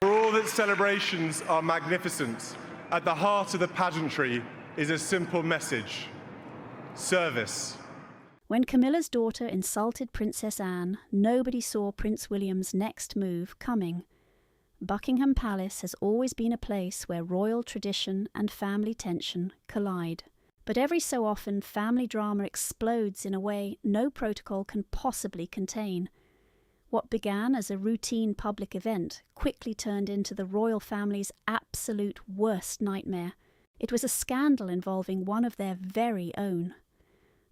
For all that celebrations are magnificent, at the heart of the pageantry is a simple message: service. When Camilla's daughter insulted Princess Anne, nobody saw Prince William's next move coming. Buckingham Palace has always been a place where royal tradition and family tension collide. But every so often, family drama explodes in a way no protocol can possibly contain. What began as a routine public event quickly turned into the royal family's absolute worst nightmare. It was a scandal involving one of their very own.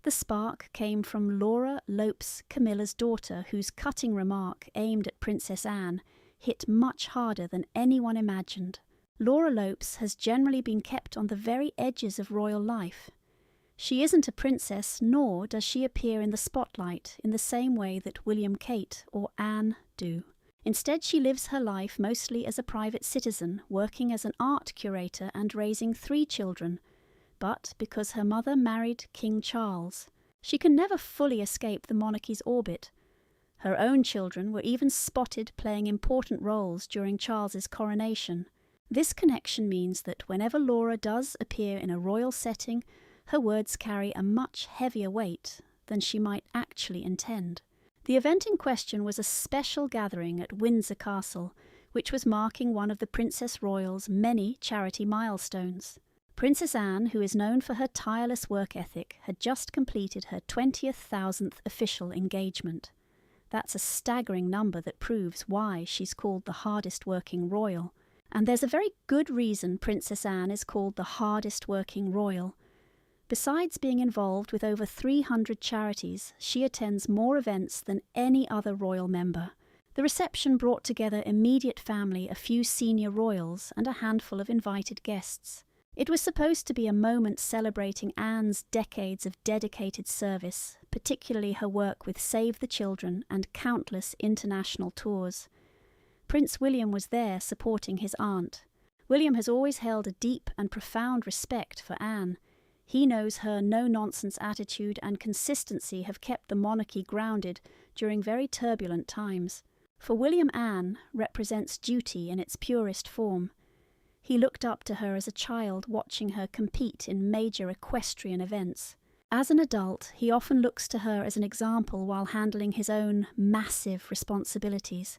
The spark came from Laura Lopes, Camilla's daughter, whose cutting remark aimed at Princess Anne hit much harder than anyone imagined. Laura Lopes has generally been kept on the very edges of royal life. She isn't a princess, nor does she appear in the spotlight in the same way that William, Kate, or Anne do. Instead, she lives her life mostly as a private citizen, working as an art curator and raising 3 children. But because her mother married King Charles, she can never fully escape the monarchy's orbit. Her own children were even spotted playing important roles during Charles's coronation. This connection means that whenever Laura does appear in a royal setting, her words carry a much heavier weight than she might actually intend. The event in question was a special gathering at Windsor Castle, which was marking one of the Princess Royal's many charity milestones. Princess Anne, who is known for her tireless work ethic, had just completed her 20,000th official engagement. That's a staggering number that proves why she's called the hardest working royal. And there's a very good reason Princess Anne is called the hardest working royal. Besides being involved with over 300 charities, she attends more events than any other royal member. The reception brought together immediate family, a few senior royals, and a handful of invited guests. It was supposed to be a moment celebrating Anne's decades of dedicated service, particularly her work with Save the Children and countless international tours. Prince William was there supporting his aunt. William has always held a deep and profound respect for Anne. He knows her no-nonsense attitude and consistency have kept the monarchy grounded during very turbulent times. For William, Anne represents duty in its purest form. He looked up to her as a child, watching her compete in major equestrian events. As an adult, he often looks to her as an example while handling his own massive responsibilities.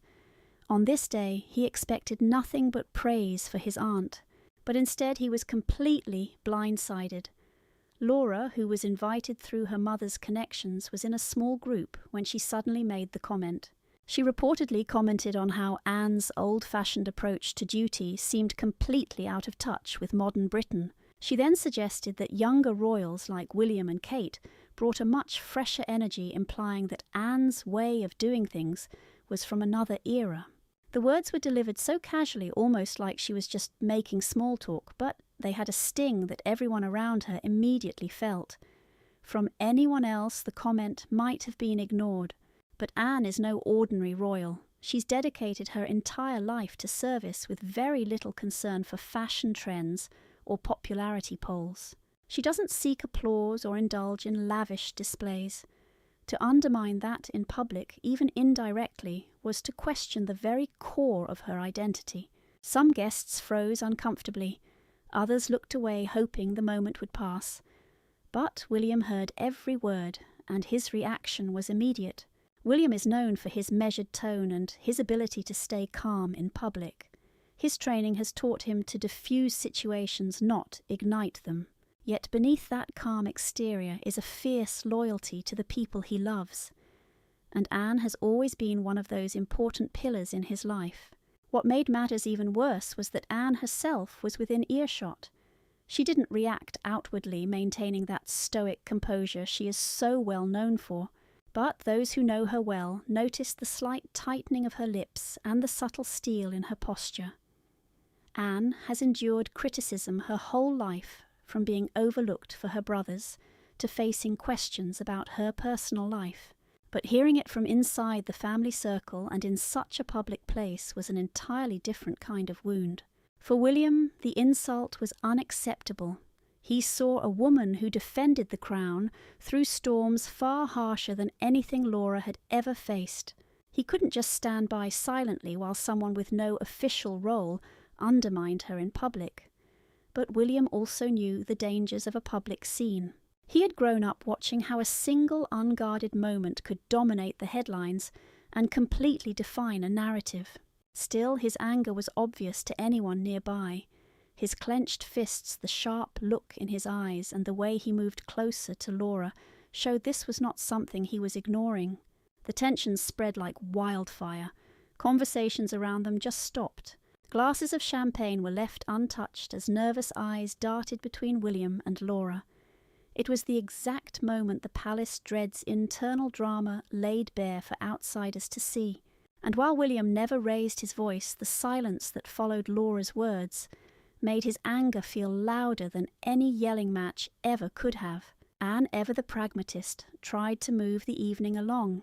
On this day, he expected nothing but praise for his aunt, but instead he was completely blindsided. Laura, who was invited through her mother's connections, was in a small group when she suddenly made the comment. She reportedly commented on how Anne's old-fashioned approach to duty seemed completely out of touch with modern Britain. She then suggested that younger royals like William and Kate brought a much fresher energy, implying that Anne's way of doing things was from another era. The words were delivered so casually, almost like she was just making small talk, but they had a sting that everyone around her immediately felt. From anyone else, the comment might have been ignored, but Anne is no ordinary royal. She's dedicated her entire life to service with very little concern for fashion trends or popularity polls. She doesn't seek applause or indulge in lavish displays. To undermine that in public, even indirectly, was to question the very core of her identity. Some guests froze uncomfortably. Others looked away, hoping the moment would pass. But William heard every word, and his reaction was immediate. William is known for his measured tone and his ability to stay calm in public. His training has taught him to diffuse situations, not ignite them. Yet beneath that calm exterior is a fierce loyalty to the people he loves. And Anne has always been one of those important pillars in his life. What made matters even worse was that Anne herself was within earshot. She didn't react outwardly, maintaining that stoic composure she is so well known for. But those who know her well noticed the slight tightening of her lips and the subtle steel in her posture. Anne has endured criticism her whole life, from being overlooked for her brothers to facing questions about her personal life. But hearing it from inside the family circle and in such a public place was an entirely different kind of wound. For William, the insult was unacceptable. He saw a woman who defended the crown through storms far harsher than anything Laura had ever faced. He couldn't just stand by silently while someone with no official role undermined her in public. But William also knew the dangers of a public scene. He had grown up watching how a single unguarded moment could dominate the headlines and completely define a narrative. Still, his anger was obvious to anyone nearby. His clenched fists, the sharp look in his eyes, and the way he moved closer to Laura showed this was not something he was ignoring. The tension spread like wildfire. Conversations around them just stopped. Glasses of champagne were left untouched as nervous eyes darted between William and Laura. It was the exact moment the palace dread's internal drama laid bare for outsiders to see. And while William never raised his voice, the silence that followed Laura's words made his anger feel louder than any yelling match ever could have. Anne, ever the pragmatist, tried to move the evening along.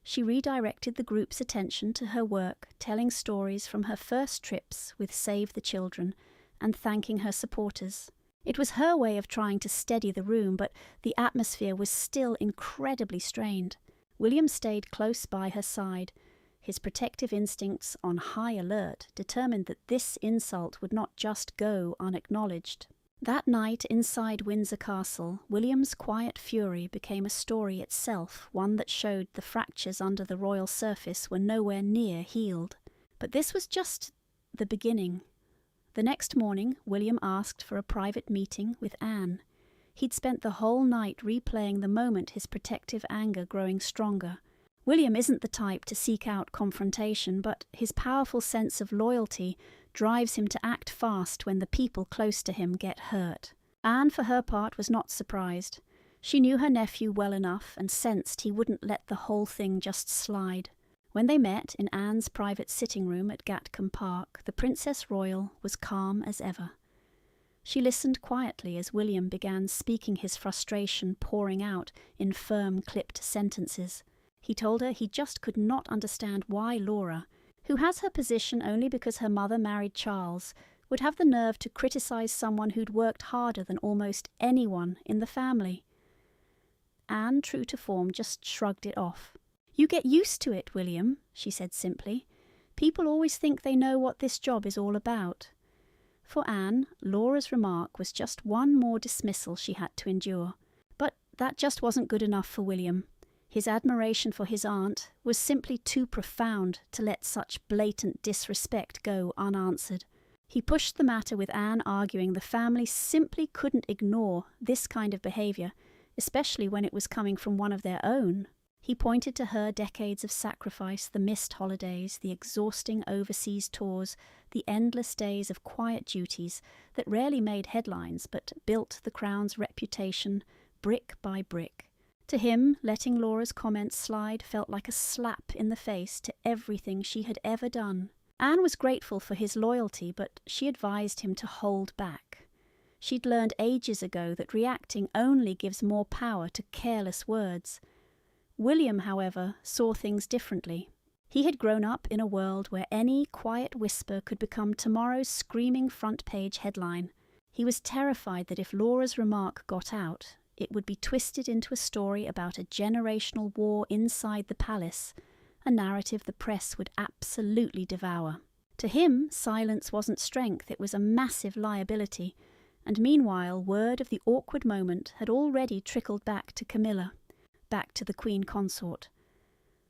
She redirected the group's attention to her work, telling stories from her first trips with Save the Children and thanking her supporters. It was her way of trying to steady the room, but the atmosphere was still incredibly strained. William stayed close by her side, his protective instincts on high alert, determined that this insult would not just go unacknowledged. That night inside Windsor Castle, William's quiet fury became a story itself, one that showed the fractures under the royal surface were nowhere near healed. But this was just the beginning. The next morning, William asked for a private meeting with Anne. He'd spent the whole night replaying the moment, his protective anger growing stronger. William isn't the type to seek out confrontation, but his powerful sense of loyalty drives him to act fast when the people close to him get hurt. Anne, for her part, was not surprised. She knew her nephew well enough and sensed he wouldn't let the whole thing just slide. When they met in Anne's private sitting room at Gatcombe Park, the Princess Royal was calm as ever. She listened quietly as William began speaking, his frustration pouring out in firm, clipped sentences. He told her he just could not understand why Laura, who has her position only because her mother married Charles, would have the nerve to criticise someone who'd worked harder than almost anyone in the family. Anne, true to form, just shrugged it off. "You get used to it, William," she said simply. "People always think they know what this job is all about." For Anne, Laura's remark was just one more dismissal she had to endure. But that just wasn't good enough for William. His admiration for his aunt was simply too profound to let such blatant disrespect go unanswered. He pushed the matter with Anne, arguing the family simply couldn't ignore this kind of behaviour, especially when it was coming from one of their own. He pointed to her decades of sacrifice, the missed holidays, the exhausting overseas tours, the endless days of quiet duties that rarely made headlines but built the Crown's reputation brick by brick. To him, letting Laura's comments slide felt like a slap in the face to everything she had ever done. Anne was grateful for his loyalty, but she advised him to hold back. She'd learned ages ago that reacting only gives more power to careless words. William, however, saw things differently. He had grown up in a world where any quiet whisper could become tomorrow's screaming front-page headline. He was terrified that if Laura's remark got out, it would be twisted into a story about a generational war inside the palace, a narrative the press would absolutely devour. To him, silence wasn't strength, it was a massive liability, and meanwhile word of the awkward moment had already trickled back to Camilla, back to the Queen Consort.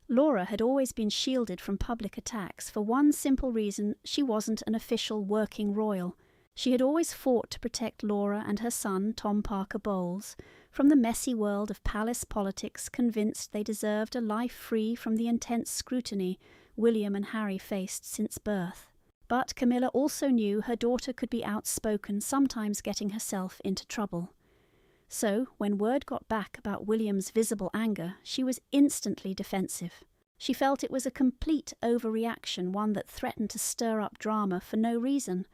Laura had always been shielded from public attacks for one simple reason: she wasn't an official working royal. She had always fought to protect Laura and her son, Tom Parker Bowles, from the messy world of palace politics, convinced they deserved a life free from the intense scrutiny William and Harry faced since birth. But Camilla also knew her daughter could be outspoken, sometimes getting herself into trouble. So, when word got back about William's visible anger, she was instantly defensive. She felt it was a complete overreaction, one that threatened to stir up drama for no reason.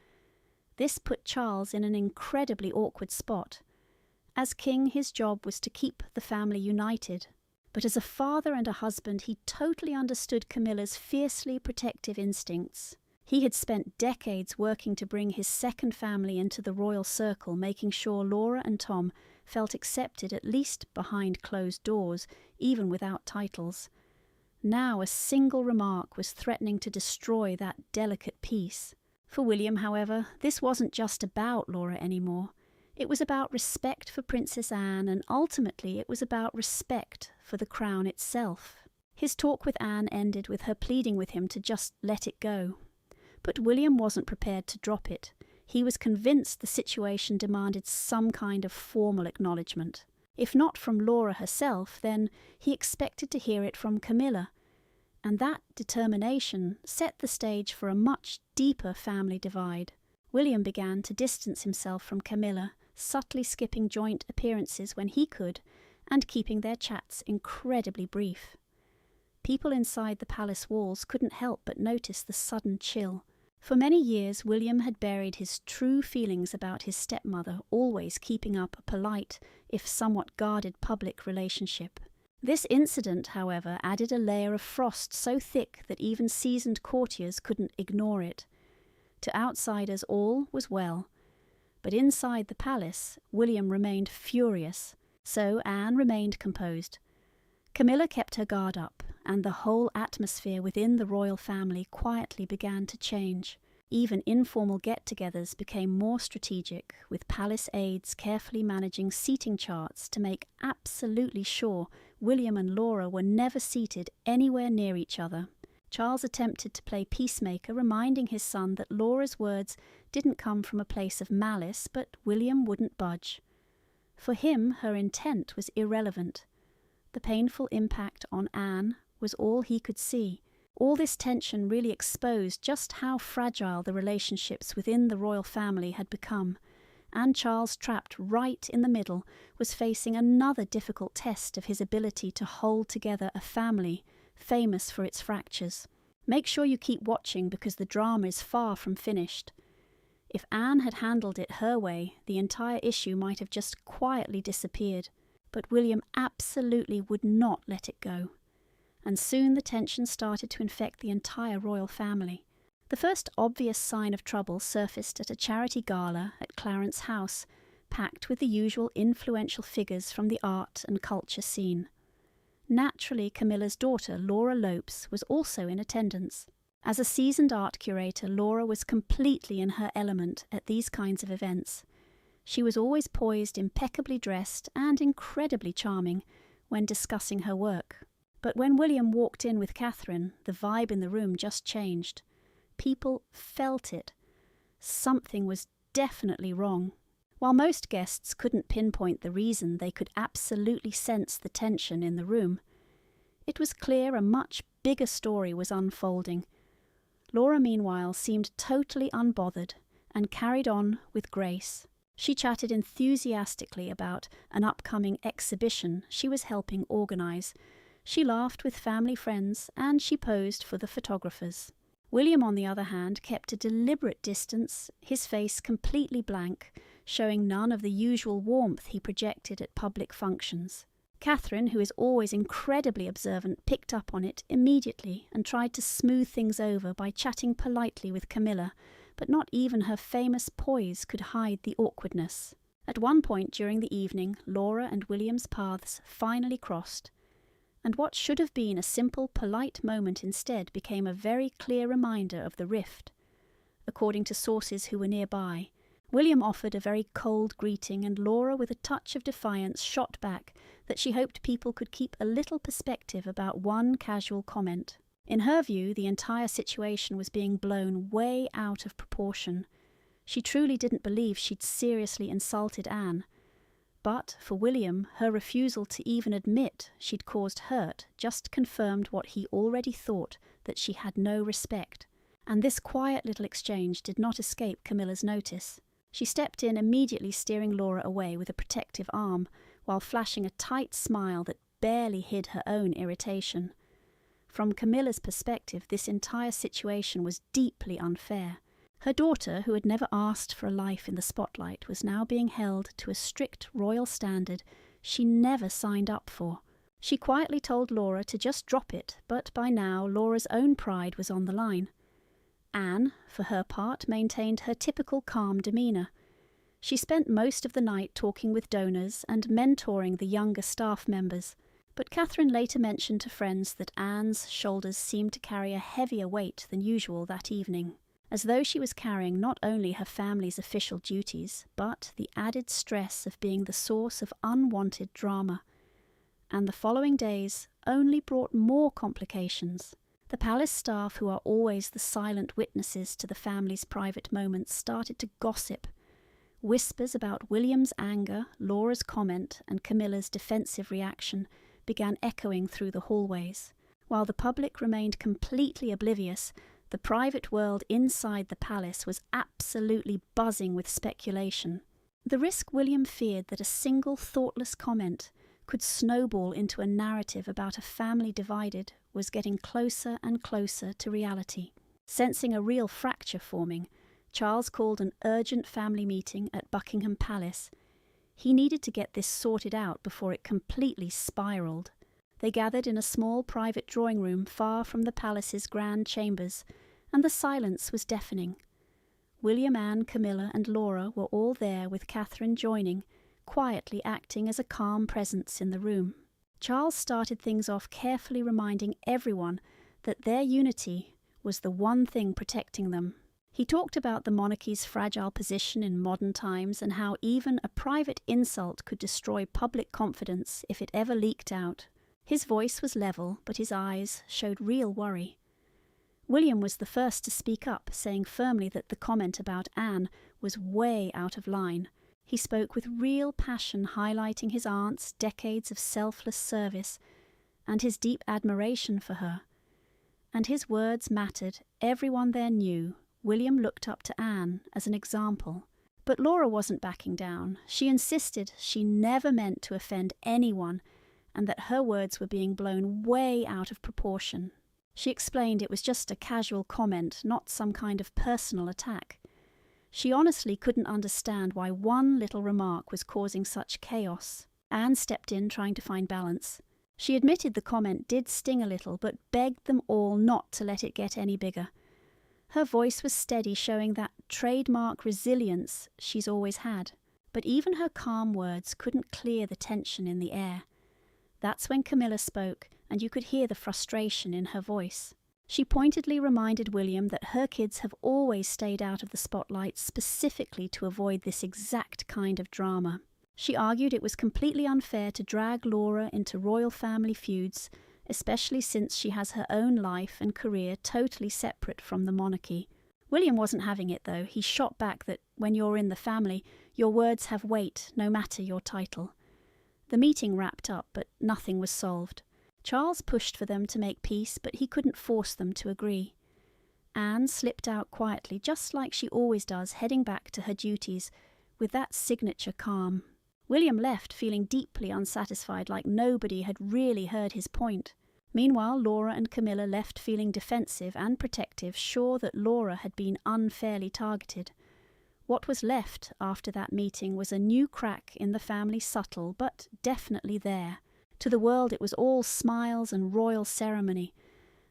This put Charles in an incredibly awkward spot. As king, his job was to keep the family united. But as a father and a husband, he totally understood Camilla's fiercely protective instincts. He had spent decades working to bring his second family into the royal circle, making sure Laura and Tom felt accepted at least behind closed doors, even without titles. Now a single remark was threatening to destroy that delicate peace. For William, however, this wasn't just about Laura anymore. It was about respect for Princess Anne, and ultimately it was about respect for the crown itself. His talk with Anne ended with her pleading with him to just let it go. But William wasn't prepared to drop it. He was convinced the situation demanded some kind of formal acknowledgement. If not from Laura herself, then he expected to hear it from Camilla. And that determination set the stage for a much deeper family divide. William began to distance himself from Camilla, subtly skipping joint appearances when he could, and keeping their chats incredibly brief. People inside the palace walls couldn't help but notice the sudden chill. For many years, William had buried his true feelings about his stepmother, always keeping up a polite, if somewhat guarded public relationship. This incident, however, added a layer of frost so thick that even seasoned courtiers couldn't ignore it. To outsiders, all was well. But inside the palace, William remained furious, so Anne remained composed. Camilla kept her guard up, and the whole atmosphere within the royal family quietly began to change. Even informal get-togethers became more strategic, with palace aides carefully managing seating charts to make absolutely sure William and Laura were never seated anywhere near each other. Charles attempted to play peacemaker, reminding his son that Laura's words didn't come from a place of malice, but William wouldn't budge. For him, her intent was irrelevant. The painful impact on Anne was all he could see. All this tension really exposed just how fragile the relationships within the royal family had become, and Charles, trapped right in the middle, was facing another difficult test of his ability to hold together a family famous for its fractures. Make sure you keep watching, because the drama is far from finished. If Anne had handled it her way, the entire issue might have just quietly disappeared. But William absolutely would not let it go. And soon the tension started to infect the entire royal family. The first obvious sign of trouble surfaced at a charity gala at Clarence House, packed with the usual influential figures from the art and culture scene. Naturally, Camilla's daughter, Laura Lopes, was also in attendance. As a seasoned art curator, Laura was completely in her element at these kinds of events. She was always poised, impeccably dressed, and incredibly charming when discussing her work. But when William walked in with Catherine, the vibe in the room just changed. People felt it. Something was definitely wrong. While most guests couldn't pinpoint the reason, they could absolutely sense the tension in the room. It was clear a much bigger story was unfolding. Laura, meanwhile, seemed totally unbothered and carried on with grace. She chatted enthusiastically about an upcoming exhibition she was helping organise. She laughed with family friends, and she posed for the photographers. William, on the other hand, kept a deliberate distance, his face completely blank, showing none of the usual warmth he projected at public functions. Catherine, who is always incredibly observant, picked up on it immediately and tried to smooth things over by chatting politely with Camilla, but not even her famous poise could hide the awkwardness. At one point during the evening, Laura and William's paths finally crossed, and what should have been a simple, polite moment instead became a very clear reminder of the rift. According to sources who were nearby, William offered a very cold greeting, and Laura, with a touch of defiance, shot back that she hoped people could keep a little perspective about one casual comment. In her view, the entire situation was being blown way out of proportion. She truly didn't believe she'd seriously insulted Anne. But for William, her refusal to even admit she'd caused hurt just confirmed what he already thought, that she had no respect. And this quiet little exchange did not escape Camilla's notice. She stepped in, immediately steering Laura away with a protective arm, while flashing a tight smile that barely hid her own irritation. From Camilla's perspective, this entire situation was deeply unfair. Her daughter, who had never asked for a life in the spotlight, was now being held to a strict royal standard she never signed up for. She quietly told Laura to just drop it, but by now Laura's own pride was on the line. Anne, for her part, maintained her typical calm demeanour. She spent most of the night talking with donors and mentoring the younger staff members. But Catherine later mentioned to friends that Anne's shoulders seemed to carry a heavier weight than usual that evening, as though she was carrying not only her family's official duties, but the added stress of being the source of unwanted drama. And the following days only brought more complications. The palace staff, who are always the silent witnesses to the family's private moments, started to gossip. Whispers about William's anger, Laura's comment, and Camilla's defensive reaction began echoing through the hallways. While the public remained completely oblivious, the private world inside the palace was absolutely buzzing with speculation. The risk William feared that a single thoughtless comment could snowball into a narrative about a family divided was getting closer and closer to reality. Sensing a real fracture forming, Charles called an urgent family meeting at Buckingham Palace. He needed to get this sorted out before it completely spiraled. They gathered in a small private drawing room far from the palace's grand chambers, and the silence was deafening. William, Anne, Camilla, and Laura were all there, with Catherine joining, quietly acting as a calm presence in the room. Charles started things off carefully reminding everyone that their unity was the one thing protecting them. He talked about the monarchy's fragile position in modern times and how even a private insult could destroy public confidence if it ever leaked out. His voice was level, but his eyes showed real worry. William was the first to speak up, saying firmly that the comment about Anne was way out of line. He spoke with real passion, highlighting his aunt's decades of selfless service and his deep admiration for her. And his words mattered. Everyone there knew William looked up to Anne as an example. But Laura wasn't backing down. She insisted she never meant to offend anyone and that her words were being blown way out of proportion. She explained it was just a casual comment, not some kind of personal attack. She honestly couldn't understand why one little remark was causing such chaos. Anne stepped in, trying to find balance. She admitted the comment did sting a little, but begged them all not to let it get any bigger. Her voice was steady, showing that trademark resilience she's always had. But even her calm words couldn't clear the tension in the air. That's when Camilla spoke, and you could hear the frustration in her voice. She pointedly reminded William that her kids have always stayed out of the spotlight specifically to avoid this exact kind of drama. She argued it was completely unfair to drag Laura into royal family feuds, especially since she has her own life and career totally separate from the monarchy. William wasn't having it, though. He shot back that when you're in the family, your words have weight, no matter your title. The meeting wrapped up, but nothing was solved. Charles pushed for them to make peace, but he couldn't force them to agree. Anne slipped out quietly, just like she always does, heading back to her duties, with that signature calm. William left feeling deeply unsatisfied, like nobody had really heard his point. Meanwhile, Laura and Camilla left feeling defensive and protective, sure that Laura had been unfairly targeted. What was left after that meeting was a new crack in the family, subtle, but definitely there. To the world it was all smiles and royal ceremony,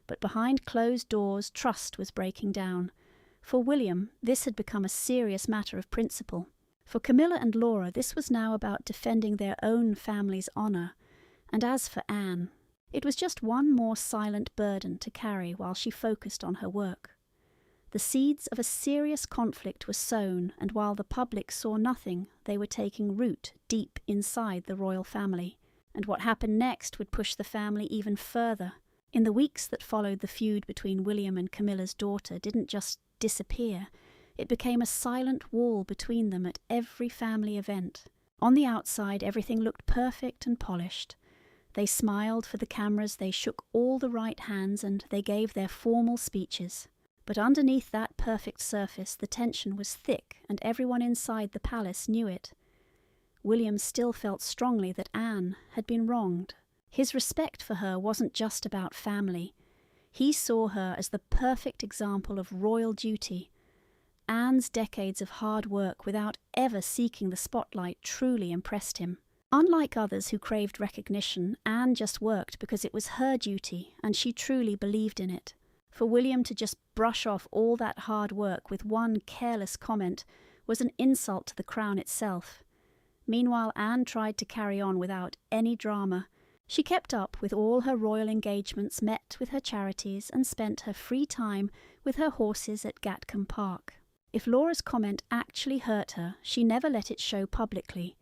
but behind closed doors trust was breaking down. For William, this had become a serious matter of principle. For Camilla and Laura, this was now about defending their own family's honour, and as for Anne, it was just one more silent burden to carry while she focused on her work. The seeds of a serious conflict were sown, and while the public saw nothing, they were taking root deep inside the royal family. And what happened next would push the family even further. In the weeks that followed, the feud between William and Camilla's daughter didn't just disappear. It became a silent wall between them at every family event. On the outside, everything looked perfect and polished. They smiled for the cameras, they shook all the right hands, and they gave their formal speeches. But underneath that perfect surface, the tension was thick, and everyone inside the palace knew it. William still felt strongly that Anne had been wronged. His respect for her wasn't just about family. He saw her as the perfect example of royal duty. Anne's decades of hard work without ever seeking the spotlight truly impressed him. Unlike others who craved recognition, Anne just worked because it was her duty, and she truly believed in it. For William to just brush off all that hard work with one careless comment was an insult to the crown itself. Meanwhile, Anne tried to carry on without any drama. She kept up with all her royal engagements, met with her charities, and spent her free time with her horses at Gatcombe Park. If Laura's comment actually hurt her, she never let it show publicly.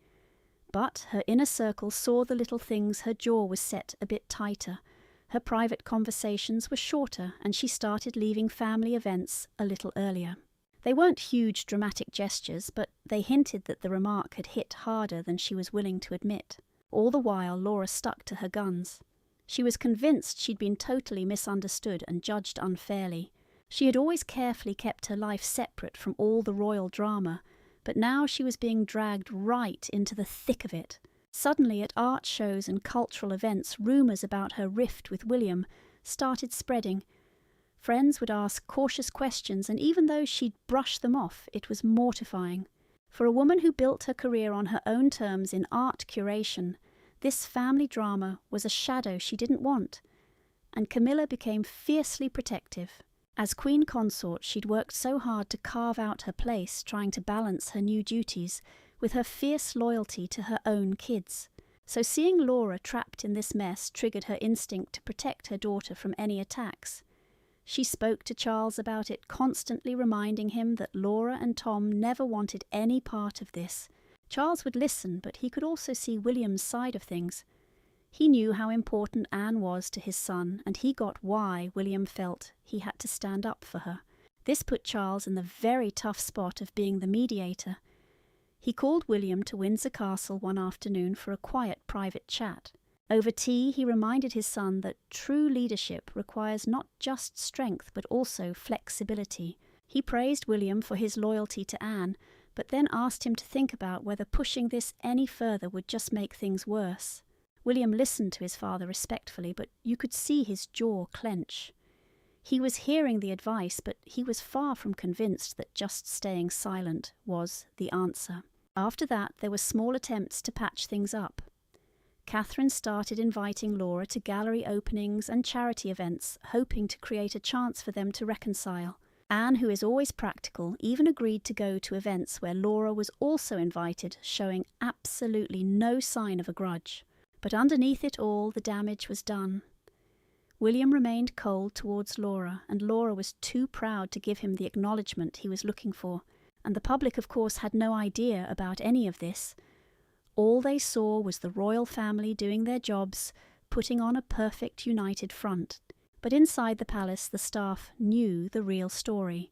But her inner circle saw the little things her jaw was set a bit tighter, her private conversations were shorter, and she started leaving family events a little earlier. They weren't huge dramatic gestures, but they hinted that the remark had hit harder than she was willing to admit. All the while Laura stuck to her guns. She was convinced she'd been totally misunderstood and judged unfairly. She had always carefully kept her life separate from all the royal drama, but now she was being dragged right into the thick of it. Suddenly, at art shows and cultural events, rumours about her rift with William started spreading. Friends would ask cautious questions, and even though she'd brush them off, it was mortifying. For a woman who built her career on her own terms in art curation, this family drama was a shadow she didn't want, and Camilla became fiercely protective. As Queen Consort, she'd worked so hard to carve out her place, trying to balance her new duties with her fierce loyalty to her own kids. So seeing Laura trapped in this mess triggered her instinct to protect her daughter from any attacks. She spoke to Charles about it, constantly reminding him that Laura and Tom never wanted any part of this. Charles would listen, but he could also see William's side of things. He knew how important Anne was to his son, and he got why William felt he had to stand up for her. This put Charles in the very tough spot of being the mediator. He called William to Windsor Castle one afternoon for a quiet private chat. Over tea, he reminded his son that true leadership requires not just strength but also flexibility. He praised William for his loyalty to Anne, but then asked him to think about whether pushing this any further would just make things worse. William listened to his father respectfully, but you could see his jaw clench. He was hearing the advice, but he was far from convinced that just staying silent was the answer. After that, there were small attempts to patch things up. Catherine started inviting Laura to gallery openings and charity events, hoping to create a chance for them to reconcile. Anne, who is always practical, even agreed to go to events where Laura was also invited, showing absolutely no sign of a grudge. But underneath it all, the damage was done. William remained cold towards Laura, and Laura was too proud to give him the acknowledgement he was looking for. And the public, of course, had no idea about any of this. All they saw was the royal family doing their jobs, putting on a perfect united front. But inside the palace, the staff knew the real story.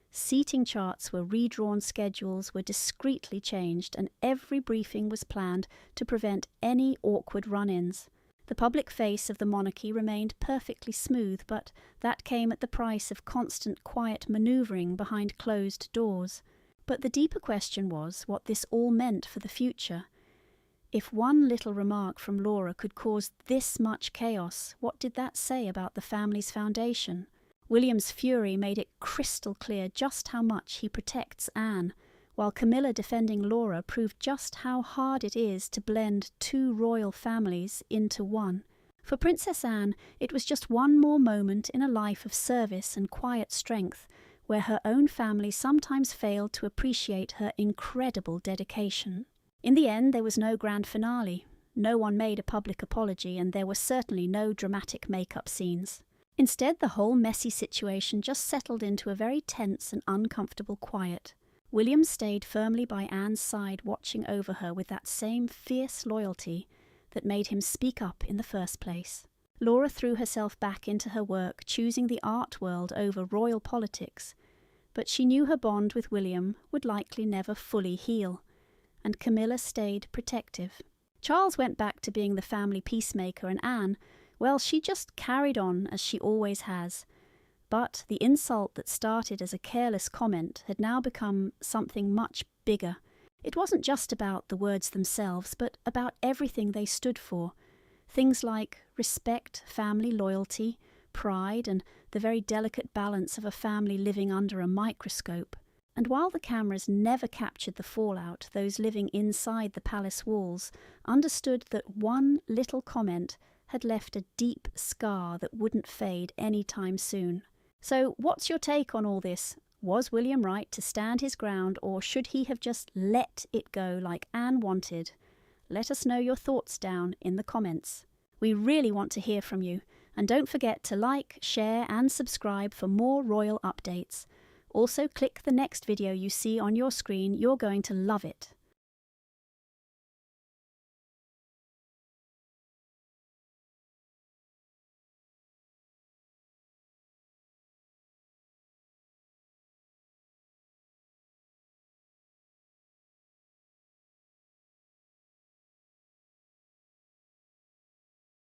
Seating charts were redrawn, schedules were discreetly changed, and every briefing was planned to prevent any awkward run-ins. The public face of the monarchy remained perfectly smooth, but that came at the price of constant quiet manoeuvring behind closed doors. But the deeper question was what this all meant for the future. If one little remark from Laura could cause this much chaos, what did that say about the family's foundation? William's fury made it crystal clear just how much he protects Anne, while Camilla defending Laura proved just how hard it is to blend two royal families into one. For Princess Anne, it was just one more moment in a life of service and quiet strength, where her own family sometimes failed to appreciate her incredible dedication. In the end, there was no grand finale. No one made a public apology, and there were certainly no dramatic make-up scenes. Instead, the whole messy situation just settled into a very tense and uncomfortable quiet. William stayed firmly by Anne's side, watching over her with that same fierce loyalty that made him speak up in the first place. Laura threw herself back into her work, choosing the art world over royal politics, but she knew her bond with William would likely never fully heal, and Camilla stayed protective. Charles went back to being the family peacemaker, and Anne, well, she just carried on as she always has. But the insult that started as a careless comment had now become something much bigger. It wasn't just about the words themselves, but about everything they stood for. Things like respect, family loyalty, pride, and the very delicate balance of a family living under a microscope. And while the cameras never captured the fallout, those living inside the palace walls understood that one little comment had left a deep scar that wouldn't fade any time soon. So what's your take on all this? Was William right to stand his ground, or should he have just let it go like Anne wanted? Let us know your thoughts down in the comments. We really want to hear from you, and don't forget to like, share and subscribe for more royal updates. Also, click the next video you see on your screen. You're going to love it.